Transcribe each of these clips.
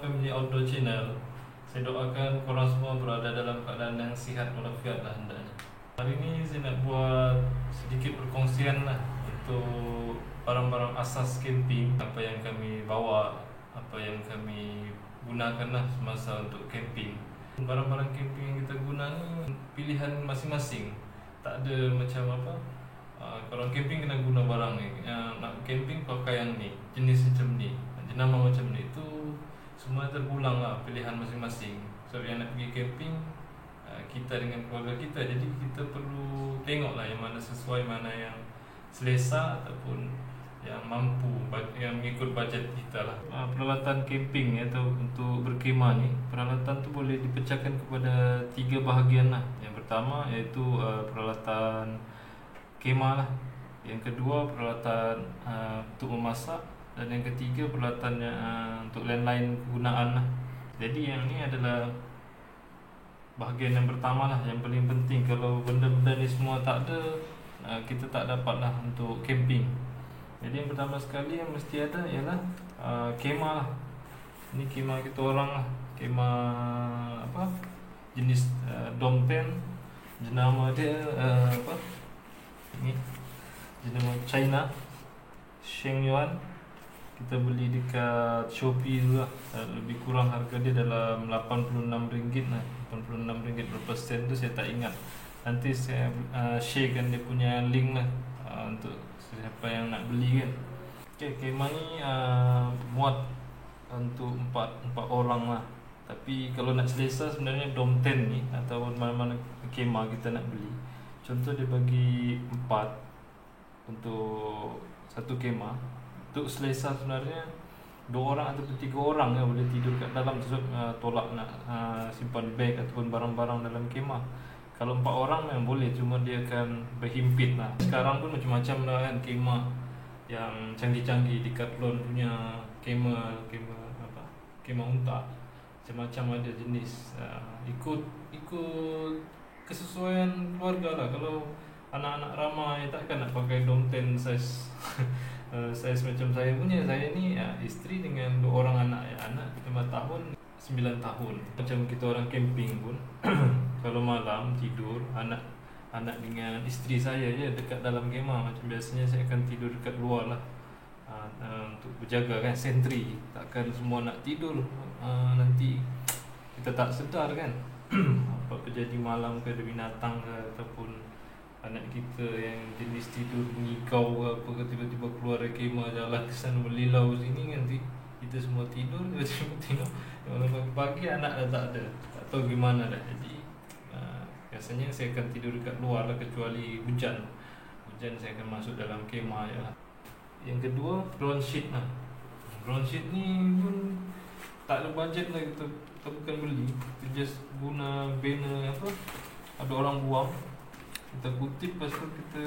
Family Outdoor Channel. Saya doakan korang semua berada dalam keadaan yang sihat walafiat lah hendaknya. Hari ini saya nak buat sedikit perkongsian lah untuk barang-barang asas camping, apa yang kami bawa, apa yang kami gunakan lah semasa untuk camping. Barang-barang camping yang kita guna ni pilihan masing-masing. Tak ada macam apa, kalau camping kena guna barang ni, nak camping pakai yang ni, jenis macam ni, jenama macam ni. Itu semua terpulang lah pilihan masing-masing. So yang nak pergi camping, kita dengan keluarga kita, jadi kita perlu tengok lah yang mana sesuai, mana yang selesa ataupun yang mampu, yang mengikut bajet kita lah. Peralatan camping atau untuk berkemah ni, peralatan tu boleh dipecahkan kepada 3 bahagian lah. Yang pertama iaitu peralatan kemah lah. Yang kedua peralatan untuk memasak, dan yang ketiga peralatan untuk lain-lain kegunaan lah. Jadi yang ni adalah bahagian yang pertama lah, yang paling penting. Kalau benda-benda ni semua tak ada, kita tak dapat lah untuk camping. Jadi yang pertama sekali yang mesti ada ialah kemah lah. Ni kemah kita orang lah, kemah apa, jenis dom tent. Jenama dia apa, ini jenama China Shengyuan. Kita beli dekat Shopee tu lah. Lebih kurang harga dia dalam RM86 lah. RM86 berapa sen tu saya tak ingat. Nanti saya sharekan dia punya link lah untuk siapa yang nak beli kan. Okay, kemah ni muat untuk 4 orang lah. Tapi kalau nak selesa sebenarnya dom tent ni atau mana-mana kemah kita nak beli, contoh dia bagi 4 untuk satu kemah. Untuk selesa sebenarnya 2 orang ataupun 3 orang boleh tidur kat dalam, sebab tolak nak simpan beg ataupun barang-barang dalam kemah. Kalau 4 orang memang boleh, cuma dia akan berhimpit lah. Sekarang pun macam-macam lah kan kemah yang canggih-canggih. Decathlon punya kemah apa, kemah unta, macam-macam ada jenis. Ikut kesesuaian keluarga lah. Kalau anak-anak ramai takkan nak pakai dom tent size size macam saya punya. Saya ni isteri dengan 2 orang anak. Anak 5 tahun, 9 tahun. Macam kita orang camping pun kalau malam tidur, anak dengan isteri saya je dekat dalam kemah. Macam biasanya saya akan tidur dekat luar lah, untuk berjaga kan, sentry. Takkan semua nak tidur, nanti kita tak sedar kan apa terjadi malam ke, ada binatang ke, ataupun anak kita yang jenis tidur mengikau ke apa ke, tiba-tiba keluar dari kemah jalan ke sana melilau sini, nanti kita semua tidur, tiba-tiba tengok malam pagi anak dah tak ada, tak tahu gimana dah. Jadi biasanya saya akan tidur dekat luar lah, kecuali hujan saya akan masuk dalam kemah je lah. Yang kedua ground sheet lah. Ground sheet ni pun tak ada bajet lah, kita bukan beli, kita just guna banner apa, ada orang buang, kita kutip, lepas tu kita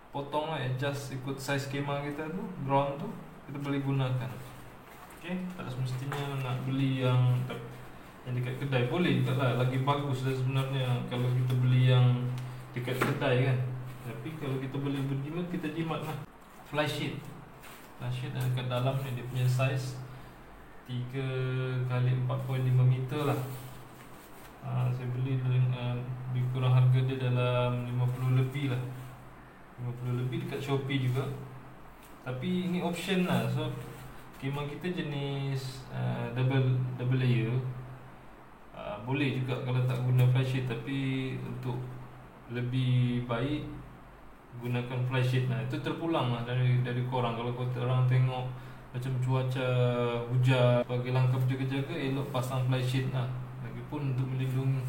potong lah, adjust ikut size kemah kita tu, ground tu kita boleh gunakan. Okay, tak semestinya nak beli yang dekat kedai. Boleh juga lah, lagi bagus lah sebenarnya kalau kita beli yang dekat kedai kan. Tapi kalau kita boleh berjimat, kita jimat lah. Fly sheet dekat dalam ni dia punya size 3 kali 4.5 meter lah. Saya beli dengan lebih kurang harga dia dalam 50 lebih lah, 50 lebih dekat Shopee juga. Tapi ini option lah. So kemah kita jenis double layer, boleh juga kalau tak guna fly sheet. Tapi untuk lebih baik gunakan fly sheet lah. Itu terpulang lah dari korang. Kalau korang tengok macam cuaca hujan, bagi langkah berjaga-jaga, elok pasang fly sheet lah. Lagipun untuk melindungi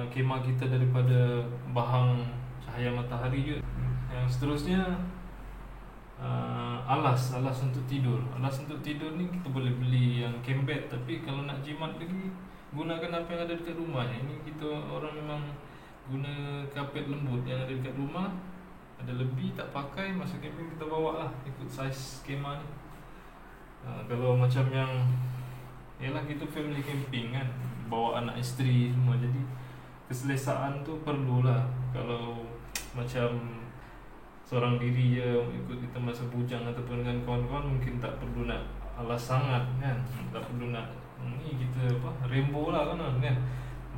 kemah kita daripada bahang cahaya matahari je. Yang seterusnya alas untuk tidur. Alas untuk tidur ni kita boleh beli yang camp bed, tapi kalau nak jimat lagi, gunakan apa yang ada dekat rumah. Ini kita orang memang guna kapet lembut yang ada dekat rumah. Ada lebih tak pakai, masa camping kita bawa lah ikut saiz kemah ni. Kalau macam yang yalah, kita family camping kan, bawa anak isteri semua, jadi keselesaan tu perlulah. Kalau macam seorang diri je ikut kita masa bujang ataupun dengan kawan-kawan, mungkin tak perlu nak alas sangat kan, tak perlu nak ni kita rainbow lah kan,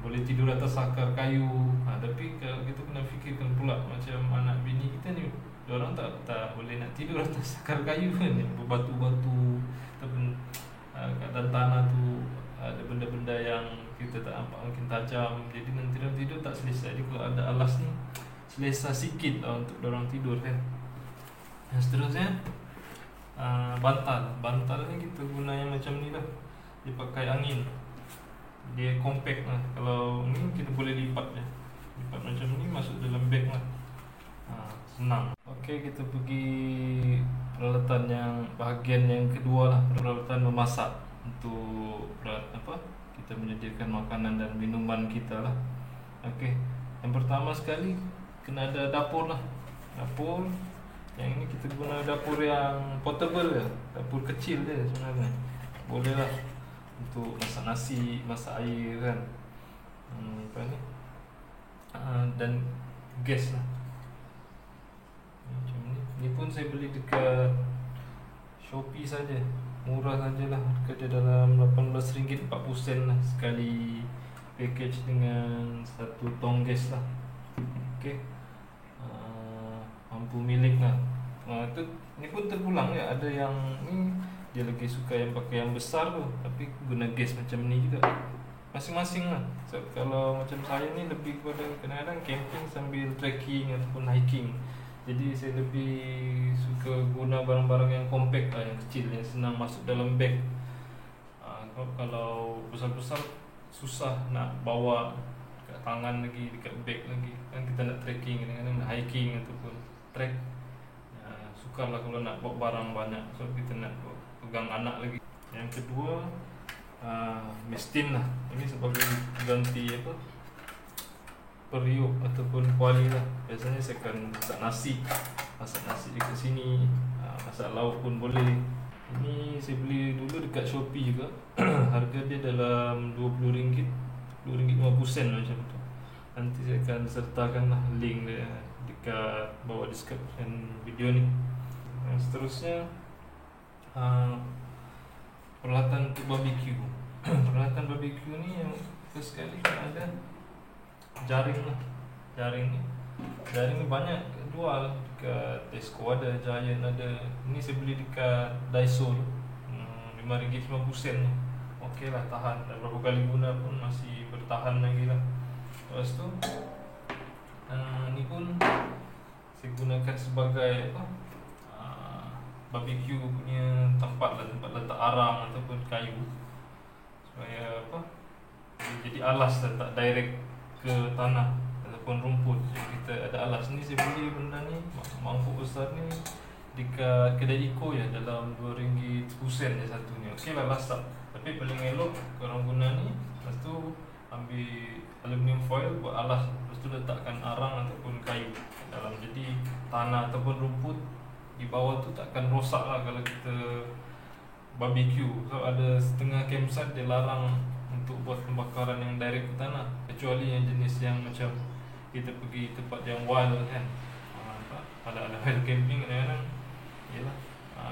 boleh tidur atas akar kayu. Tapi kalau kita kena fikirkan pula macam anak bini kita ni, orang tak boleh nak tidur atas akar kayu kan, berbatu-batu ataupun kat dalam tanah tu ada benda-benda yang kita tak nampak makin tajam, jadi nanti dalam tidur tak selesa. Jadi kalau ada alas ni selesa sikit lah untuk orang tidur kan. Dan seterusnya bantal ni kita guna yang macam ni lah, dia pakai angin, dia compact lah. Kalau ni kita boleh lipat macam ni, masuk dalam beg lah, senang. Okey, kita pergi peralatan yang bahagian yang kedua lah, peralatan memasak untuk kita menyediakan makanan dan minuman kita lah. Okey, yang pertama sekali kena ada dapur lah. Dapur yang ini kita guna dapur yang portable je, dapur kecil je sebenarnya. Boleh lah untuk masak nasi, masak air kan, dan gas lah macam ni. Ni pun saya beli dekat Shopee saja, murah sajalah, harga dalam RM18 40 sen lah sekali package dengan 1 tong gas lah. Okey, mampu milik lah. Ni pun terpulang ya, ada yang ni dia lagi suka yang pakai yang besar tu, tapi guna gas macam ni juga, masing-masing lah. So, kalau macam saya ni lebih kepada kadang-kadang camping sambil trekking ataupun hiking, jadi saya lebih suka guna barang-barang yang compact lah, yang kecil, yang senang masuk dalam beg. Kalau besar-besar susah nak bawa kat tangan lagi, dekat beg lagi kan. Kita nak trekking, kadang-kadang nak hiking ataupun trek, sukarlah kalau nak bawa barang banyak, so kita nak pegang anak lagi. Yang kedua mistin lah, ini sebagai ganti periuk ataupun kuali lah. Biasanya saya akan masak nasi dekat sini, masak lauk pun boleh. Ini saya beli dulu dekat Shopee juga. Harga dia dalam RM20, RM2.50 macam tu. Nanti saya akan sertakan lah link dia dekat bawah description video ni. Yang seterusnya peralatan untuk barbecue. Peralatan barbecue ni yang first sekali ada jaring lah. Jaring ni banyak jual dekat Tesco ada, Giant ada. Ini saya beli dekat Daiso RM5.50. Okey lah, tahan. Dah berapa kali guna pun masih bertahan lagi lah. Lepas tu ni pun saya gunakan sebagai barbecue punya tempat letak arang ataupun kayu, supaya jadi alas tak direct ke tanah ataupun rumput. Jadi kita ada alas ni. Saya beli benda ni, mangkuk besar ni, dekat kedai Eco ya, dalam RM2.10 je satu ni. Okey lah, lasak. Tapi paling elok korang guna ni. Lepas tu ambil aluminium foil buat alas, lepas tu letakkan arang ataupun kayu dalam. Jadi tanah ataupun rumput di bawah tu takkan rosak lah kalau kita barbecue. So ada setengah campsite dia larang untuk buat pembakaran yang direct ke tanah, kecuali yang jenis yang macam kita pergi tempat yang wild kan, ada wild camping kadang-kadang yalah,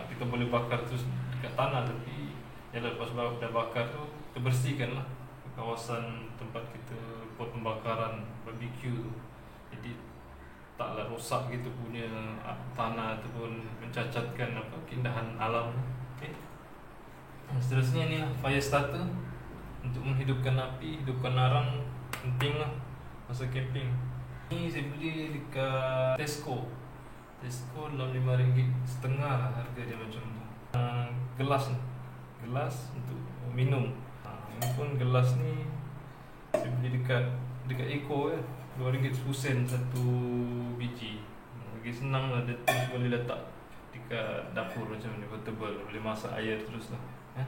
kita boleh bakar terus dekat tanah. Tapi yalah, lepas dah bakar tu kita bersihkan lah kawasan tempat kita buat pembakaran barbecue tu, jadi taklah rosak gitu punya tanah ataupun mencacatkan keindahan alam. Okay. Seterusnya ni lah fire starter untuk menghidupkan api, hidupkan arang, penting lah masa camping. Ni saya beli dekat Tesco dalam RM5.50 lah harga dia macam tu. Gelas untuk minum. Ini pun gelas ni saya beli dekat Eco ya, RM2.10 satu biji. Lagi senang lah, dia terus boleh letak dekat dapur macam ni, portable, boleh masak air terus lah ya.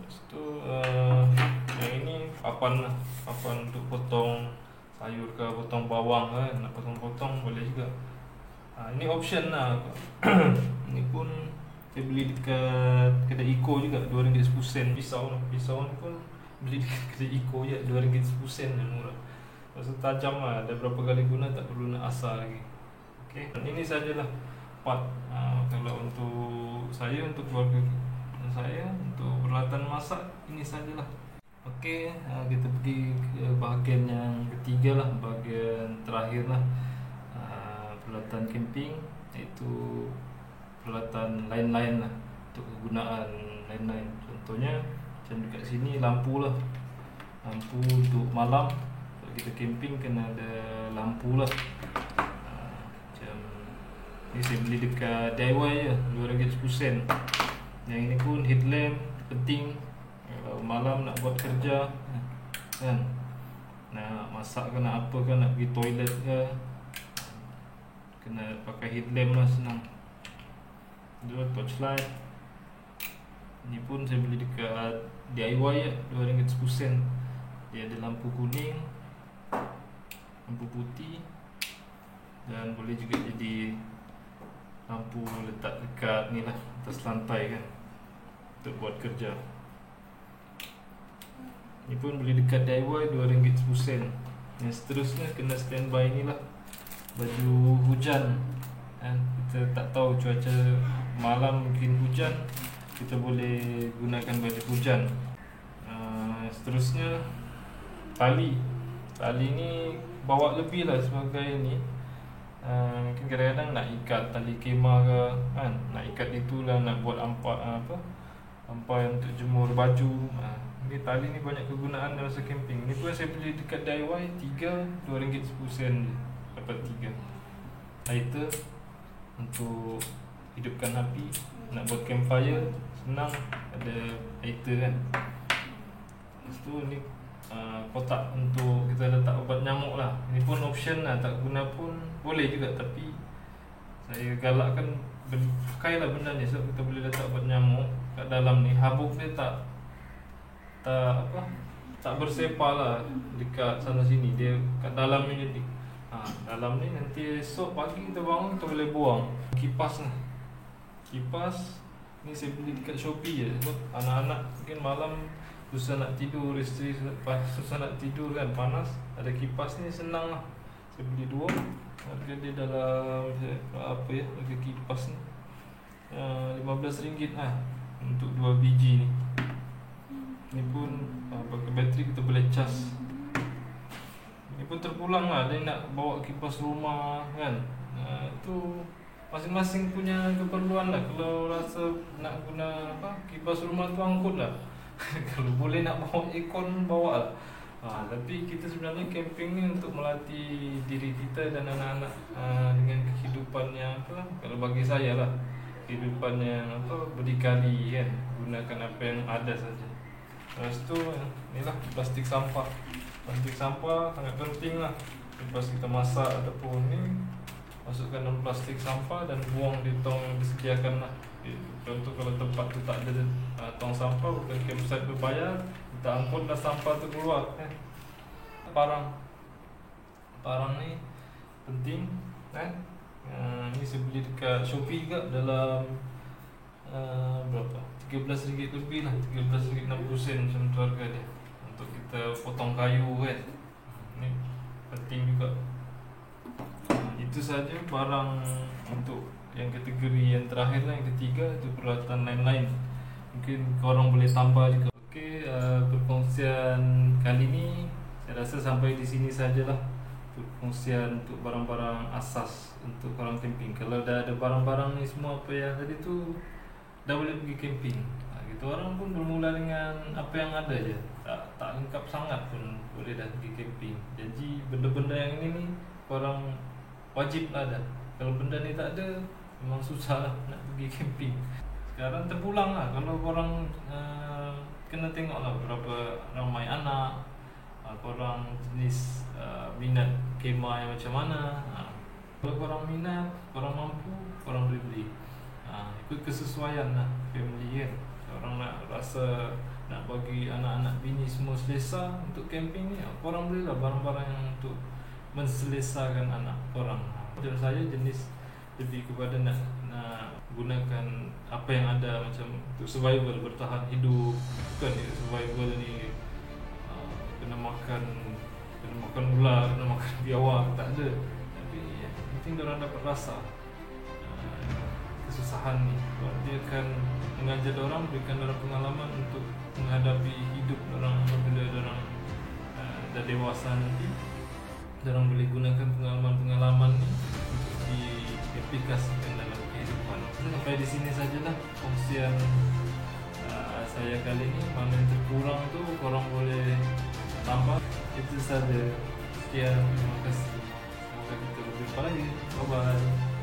Lepas tu yang ini papan lah, papan untuk potong sayur ke, potong bawang kan, nak potong-potong boleh juga. Ini option lah. Ini pun saya beli dekat kedai Eco juga, RM2.10. Pisau ni pun beli dekat kedai Eco je, RM2.10 yang murah. Lepas tu tajam lah, dah berapa kali guna tak perlu nak asar lagi. Okay. Ini sajalah 4. Kalau untuk saya, untuk keluarga saya, untuk peralatan masak ini sajalah. Okey, kita pergi ke bahagian yang ketiga lah, bahagian terakhir lah. Peralatan camping, iaitu peralatan lain-lain lah, untuk kegunaan lain-lain. Contohnya macam dekat sini lampu lah, lampu untuk malam. Kalau kita camping kena ada lampu lah. Macam ni saya beli dekat DIY je, RM2.10. Yang ini pun headlamp, penting kalau malam nak buat kerja kan, nak masak ke nak apa ke, nak pergi toilet ke, kena pakai headlamp lah, senang. Dua torchlight. Ini pun saya beli dekat DIY ya, RM2.10. Dia ada lampu kuning, lampu putih, dan boleh juga jadi lampu letak dekat ni lah, atas lantai kan, untuk buat kerja. Ini pun beli dekat DIY RM2.10. Yang seterusnya kena standby ni lah, baju hujan kan. Kita tak tahu cuaca malam mungkin hujan, kita boleh gunakan baju hujan. Seterusnya tali. Tali ni bawa lebih lah sebagai ni. Mungkin kadang-kadang nak ikat tali kemah ke kan, nak ikat itulah, nak buat ampai untuk jemur baju. Ni tali ni banyak kegunaan dalam masa camping. Ni pun saya beli dekat DIY 3 RM2.10 je, dapat 3. Lighter untuk hidupkan api, nak buat campfire senang, ada lighter kan. Lepas tu ni kotak untuk kita letak ubat nyamuk lah. Ini pun option lah, tak guna pun boleh juga, tapi saya galakkan pakailah benda ni, sebab kita boleh letak ubat nyamuk kat dalam ni. Habuk dia tak bersepah lah dekat sana sini, dia kat dalam ni jadi. Dalam ni nanti esok pagi kita bangun, kita boleh buang. Kipas lah, kipas ni saya beli dekat Shopee je, sebab anak-anak mungkin malam susah nak tidur, isteri susah nak tidur kan, panas. Ada kipas ni senang lah, saya beli 2. Harga dia dalam harga kipas ni RM15 lah, untuk 2 biji ni. Ni pun pakai bateri, kita boleh cas. Ni pun terpulang lah, dia nak bawa kipas rumah kan. Itu masing-masing punya keperluan lah. Kalau rasa nak guna kipas rumah tu, angkut lah. Kalau boleh nak bawa aircon, bawa lah. Tapi kita sebenarnya camping ni untuk melatih diri kita dan anak-anak dengan kehidupan yang kalau bagi saya lah, kehidupan yang berdikari kan, gunakan apa yang ada saja. Lepas tu ni lah, plastik sampah. Plastik sampah sangat penting lah. Lepas kita masak ataupun ni, masukkan dalam plastik sampah dan buang di tong yang disediakan lah. Contoh kalau tempat tu tak ada tong sampah, bukan campsite berbayar, kita angkutlah sampah tu keluar kan. Parang ni penting kan. Ni saya beli dekat Shopee juga, dalam berapa? RM13 lebih lah, RM13.60 macam tu harga dia, untuk kita potong kayu kan. Ni penting juga. Itu saja barang untuk yang kategori yang terakhir lah, yang ketiga, itu peralatan lain-lain. Mungkin korang boleh tambah juga. Okey, perkongsian kali ni saya rasa sampai di sini sajalah. Perkongsian untuk barang-barang asas untuk korang camping. Kalau dah ada barang-barang ni semua apa yang tadi tu, dah boleh pergi camping. Kita orang pun bermula dengan apa yang ada je, tak lengkap sangat pun boleh dah pergi camping. Jadi benda-benda yang ini ni korang wajib lah ada. Kalau benda ni tak ada, memang susah lah nak pergi camping. Sekarang terpulang lah, kalau korang kena tengok lah berapa ramai anak, korang jenis minat kemah yang macam mana. Kalau korang minat, korang mampu, korang boleh beli. Ikut kesesuaian lah family kan. Orang nak rasa nak bagi anak-anak bini semua selesa untuk camping ni, korang boleh lah barang-barang yang untuk menselesakan anak korang. Dan saya jenis lebih kepada nak gunakan apa yang ada, macam untuk survival, bertahan hidup. Bukan survival ni kena makan ular, kena makan biawak, tak ada. Tapi yang penting diorang dapat rasa. keresahan nih. Dia akan mengajak orang, berikan orang pengalaman untuk menghadapi hidup orang apabila orang dah dewasa nanti. Orang boleh gunakan pengalaman-pengalaman ni untuk diaplikasikan dalam kehidupan. Sampai di sini sajalah kongsian saya kali ini. Mana yang terkurang tu korang boleh tambah. Itu saja. Sekian, terima kasih. Semoga kita berjumpa lagi. Bye bye.